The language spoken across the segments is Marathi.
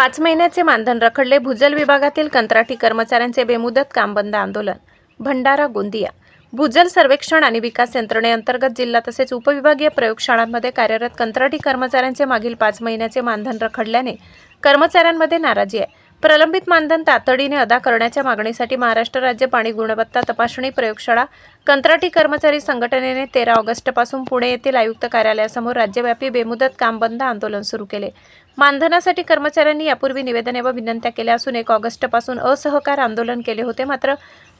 5 महिन्याचे मानधन रखडले. भूजल विभागातील कंत्राटी कर्मचाऱ्यांचे बेमुदत काम बंद आंदोलन. भंडारा गोंदिया. भूजल सर्वेक्षण आणि विकास यंत्रणेअंतर्गत जिल्हा तसेच उपविभागीय प्रयोगशाळांमध्ये कार्यरत कंत्राटी कर्मचाऱ्यांचे मागील 5 महिन्याचे मानधन रखडल्याने कर्मचाऱ्यांमध्ये नाराजी आहे. प्रलंबित मानधन तातडीने अदा करण्याच्या मागणीसाठी महाराष्ट्र राज्य पाणी गुणवत्ता तपासणी प्रयोगशाळा कंत्राटी कर्मचारी संघटनेने 13 ऑगस्टपासून पुणे येथील आयुक्त कार्यालयासमोर राज्यव्यापी बेमुदत काम बंद आंदोलन सुरू केले. मानधनासाठी कर्मचाऱ्यांनी यापूर्वी निवेदने व विनंत्या केल्या असून 1 ऑगस्टपासून असहकार आंदोलन केले होते. मात्र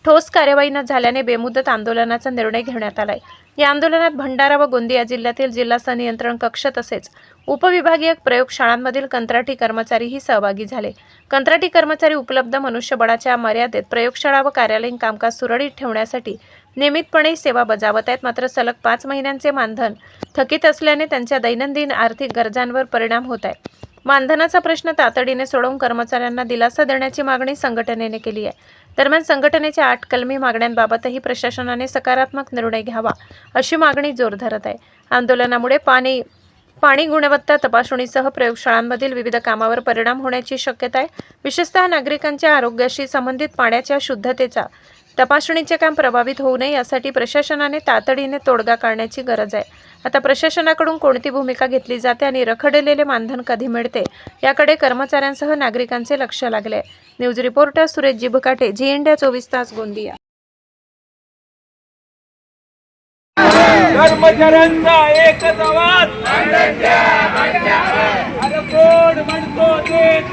ठोस कार्यवाही न झाल्याने बेमुदत आंदोलनाचा निर्णय घेण्यात आलाय. या आंदोलनात भंडारा व गोंदिया जिल्ह्यातील जिल्हा संनियंत्रण कक्ष तसेच उपविभागीय प्रयोगशाळांमधील कंत्राटी कर्मचारीही सहभागी झाले. कंत्राटी कर्मचारी उपलब्ध मनुष्यबळाच्या मर्यादेत प्रयोगशाळा व कार्यालयीन कामकाज सुरळीत ठेवण्यासाठी नियमितपणे सेवा बजावत आहेत. मात्र सलग 5 महिन्यांचे मानधन थकीत असल्याने त्यांच्या दैनंदिन आर्थिक गरजांवर परिणाम होत आहे. मानधनाचा प्रश्न तातडीने सोडवून कर्मचाऱ्यांना दिलासा देण्याची मागणी संघटनेने केली आहे. दरम्यान संघटनेच्या 8 कलमी मागण्यांबाबतही प्रशासनाने सकारात्मक निर्णय घ्यावा अशी मागणी जोर धरत आहे. आंदोलनामुळे पाणी गुणवत्ता तपासणीसह प्रयोगशाळांमधील विविध कामावर परिणाम होण्याची शक्यता आहे. विशेषतः नागरिकांच्या आरोग्याशी संबंधित पाण्याच्या शुद्धतेचा तपासणीचे काम प्रभावित होऊ नये यासाठी प्रशासनाने तातडीने तोडगा काढण्याची गरज आहे. आता प्रशासनाकडून कोणती भूमिका घेतली जाते आणि रखडलेले मानधन कधी मिळते याकडे कर्मचाऱ्यांसह नागरिकांचे लक्ष लागले आहे. News reporter Suresh Jibhkate, Zee India 24 तास गोंदिया. कर्मचाऱ्यांचा एकच आवाज कोण म्हणतो देत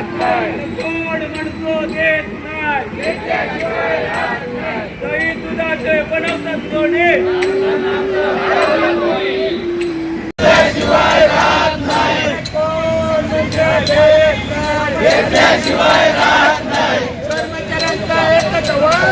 नाही, कोण म्हणतो देत नाही, दही दुधाचे बनवतात कोणी, कर्मचाऱ्यांचा एकच आवाज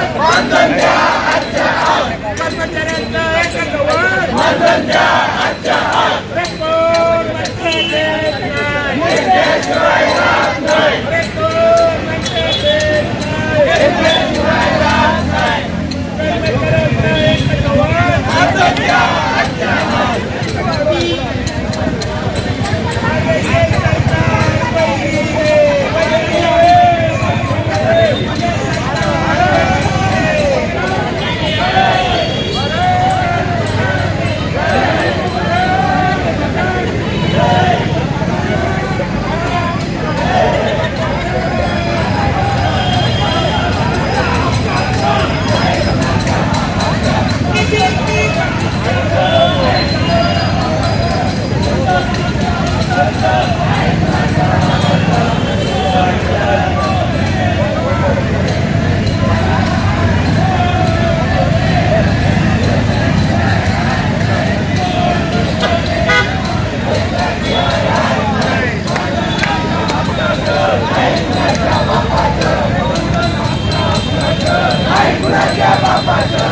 बापाचं